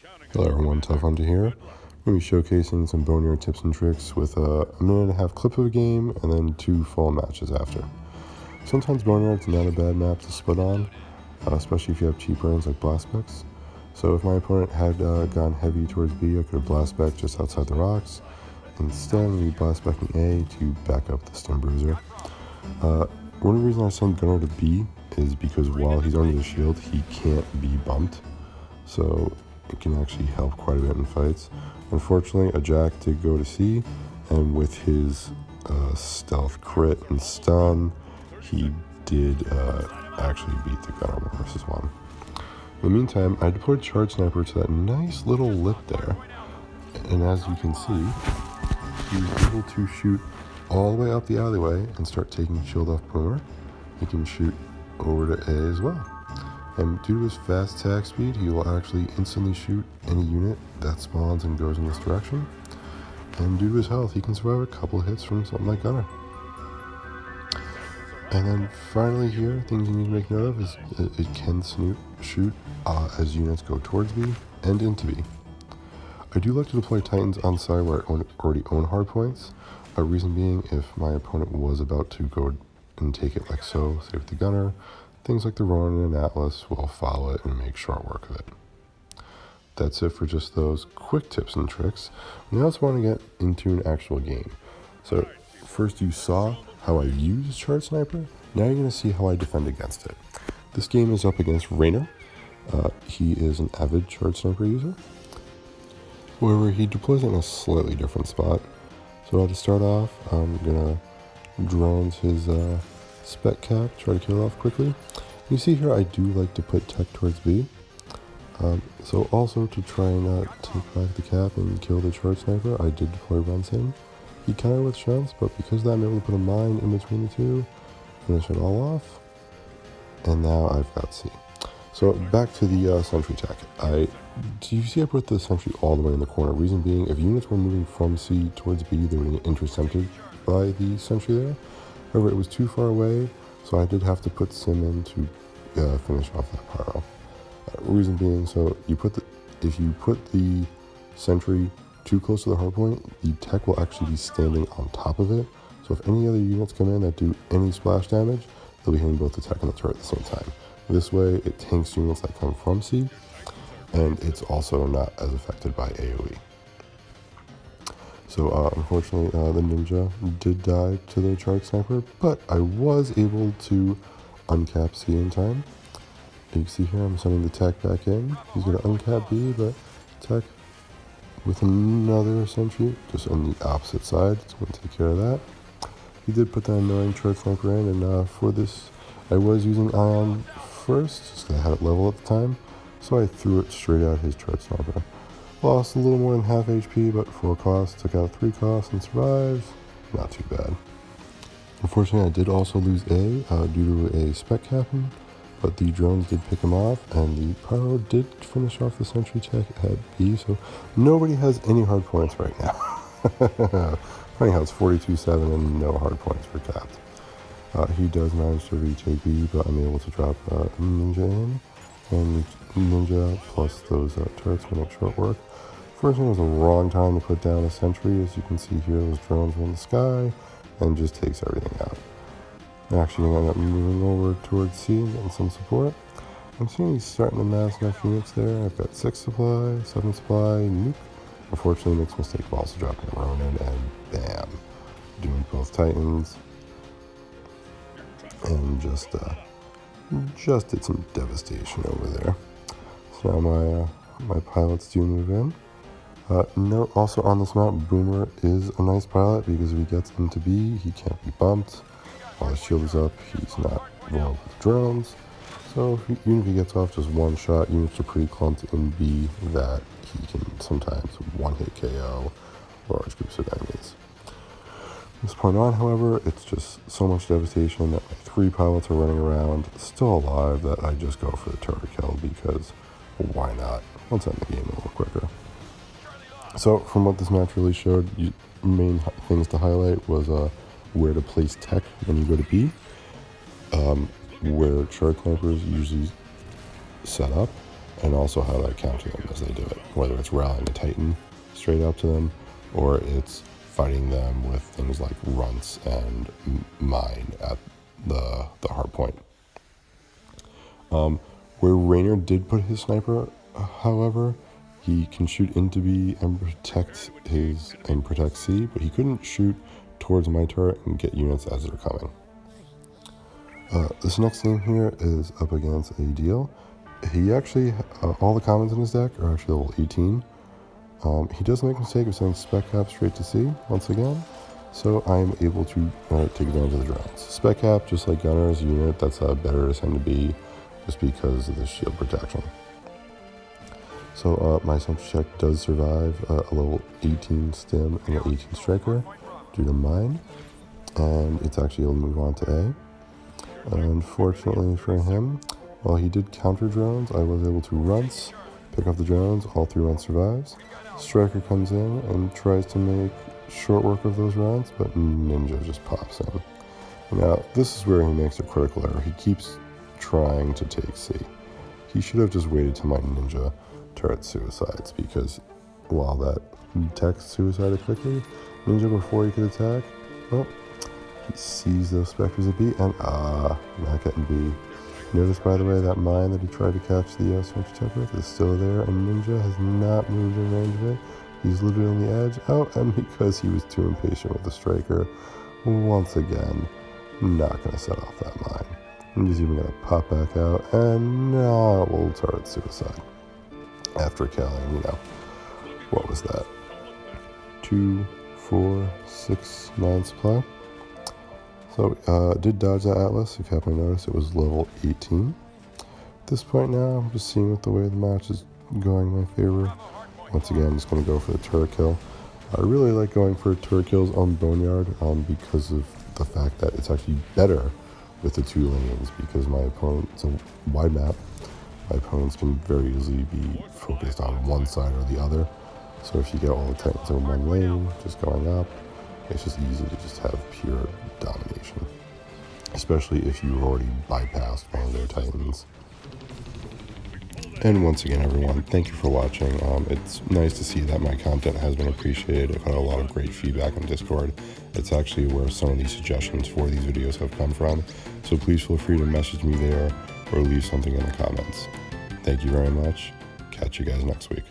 Hello everyone, Tough Hunter here. I'm going to be showcasing some Boneyard tips and tricks with a minute and a half clip of a game and then 2 full matches after. Sometimes Boneyard's not a bad map to split on, especially if you have cheap brains like Blast Specs. So if my opponent had gone heavy towards B, I could have Blast Spec just outside the rocks. Instead, I'm going to be Blast Specking A to back up the Stim Bruiser. One of the reasons I send Gunner to B is because while he's under the shield, he can't be bumped. So it can actually help quite a bit in fights. Unfortunately, a Jack did go to C, and with his stealth crit and stun, he did actually beat the Gunner 1v1. In the meantime, I deployed Charge Sniper to that nice little lip there, and as you can see, he was able to shoot all the way up the alleyway and start taking shield off Boomer. He can shoot over to A as well. And due to his fast attack speed, he will actually instantly shoot any unit that spawns and goes in this direction. And due to his health, he can survive a couple hits from something like Gunner. And then finally here, things you need to make note of is it can shoot as units go towards B and into B. I do like to deploy Titans on side where I already own hardpoints. A reason being, if my opponent was about to go and take it like so, say with the Gunner, things like the Ronin and Atlas will follow it and make short work of it. That's it for just those quick tips and tricks. Now let's want to get into an actual game. So first you saw how I use Charge Sniper. Now you're going to see how I defend against it. This game is up against Rainer. He is an avid Charge Sniper user. However, he deploys it in a slightly different spot. So to start off, I'm going to drones his spec cap, try to kill it off quickly. You see here I do like to put tech towards B. So also to try and take back the cap and kill the Charge Sniper, I did deploy Runsin. He countered with shunts, but because of that I'm able to put a mine in between the two, finish it all off, and now I've got C. So back to the sentry tech. Do you see I put the sentry all the way in the corner? Reason being, if units were moving from C towards B, they would get intercepted by the sentry there. However, it was too far away, so I did have to put Sim in to finish off that pyro. Reason being, so if you put the sentry too close to the hardpoint, the tech will actually be standing on top of it. So if any other units come in that do any splash damage, they'll be hitting both the tech and the turret at the same time. This way, it tanks units that come from C, and it's also not as affected by AoE. So unfortunately, the Ninja did die to the Charge Sniper, but I was able to uncap C in time. You can see here I'm sending the tech back in. He's going to uncap B, but tech with another sentry, just on the opposite side. It's going to take care of that. He did put that annoying Charge Sniper in, and for this, I was using Ion first, just because I had it level at the time, so I threw it straight at his Charge Sniper. Lost a little more than half HP, but 4 costs, took out 3 costs, and survived. Not too bad. Unfortunately, I did also lose A due to a spec capping, but the drones did pick him off, and the pyro did finish off the sentry tech at B, so nobody has any hard points right now. Funny how it's 42-7 and no hard points were capped. He does manage to retake B, but I'm able to drop Ninja in, and Ninja plus those turrets will make short work. First one was the wrong time to put down a sentry. As you can see here, those drones are in the sky and just takes everything out. I'm actually going to end up moving over towards C and getting some support. I'm seeing he's starting to mass enough units there. I've got 6 supply, 7 supply, nuke. Unfortunately, makes a mistake of also dropping a Ronin, and bam, doing both Titans. And just did some devastation over there. So now my pilots do move in. Note also on this map, Boomer is a nice pilot because if he gets into B, he can't be bumped. While his shield is up, he's not vulnerable with drones. So even if he gets off just one shot, units are pretty clumped in B that he can sometimes one-hit KO large groups of enemies. From this point on, however, it's just so much devastation that my 3 pilots are running around, still alive, that I just go for the turret kill because why not? Let's end the game a little quicker. So from what this match really showed, main things to highlight was where to place tech when you go to B, where Charge Snipers usually set up, and also how to counter them as they do it. whether it's rallying a Titan straight up to them, or it's fighting them with things like runts and mine at the hard point. Where Raynor did put his sniper, however, he can shoot into B and protect C, but he couldn't shoot towards my turret and get units as they're coming. This next game here is up against a deal. He actually, all the commons in his deck are actually level 18. He does make a mistake of sending Spec Cap straight to C once again, so I'm able to take advantage of the drones. Spec Cap, just like Gunner, is a unit that's better to send to B just because of the shield protection. So my sentry check does survive a level 18 stim and an 18 striker due to mine, and it's actually able to move on to A. Unfortunately for him, while he did counter drones, I was able to runts, pick up the drones, all 3 runs survives. Striker comes in and tries to make short work of those rounds, but Ninja just pops in. Now, this is where he makes a critical error. He keeps trying to take C. He should have just waited till my Ninja turret suicides, because while that tech suicided quickly, Ninja, before he could attack, well, he sees those specters at B, and not getting B. Notice, by the way, that mine that he tried to catch the sentry tech with is still there, and Ninja has not moved in range of it. He's literally on the edge. Oh, and because he was too impatient with the striker, once again, not going to set off that mine. Ninja's even going to pop back out, and now will turret suicide. After killing, what was that? 2, 4, 6, 9 supply. So, did dodge that Atlas. If you happen to notice, it was level 18. At this point now, I'm just seeing what the way the match is going in my favor. Once again, I'm just going to go for the turret kill. I really like going for turret kills on Boneyard because of the fact that it's actually better with the 2 lanes, because my opponent's a wide map. My opponents can very easily be focused on one side or the other. So if you get all the Titans in one lane, just going up, it's just easy to just have pure domination, especially if you've already bypassed one of their Titans. And once again, everyone, thank you for watching. It's nice to see that my content has been appreciated. I've had a lot of great feedback on Discord. It's actually where some of these suggestions for these videos have come from. So please feel free to message me there or leave something in the comments. Thank you very much. Catch you guys next week.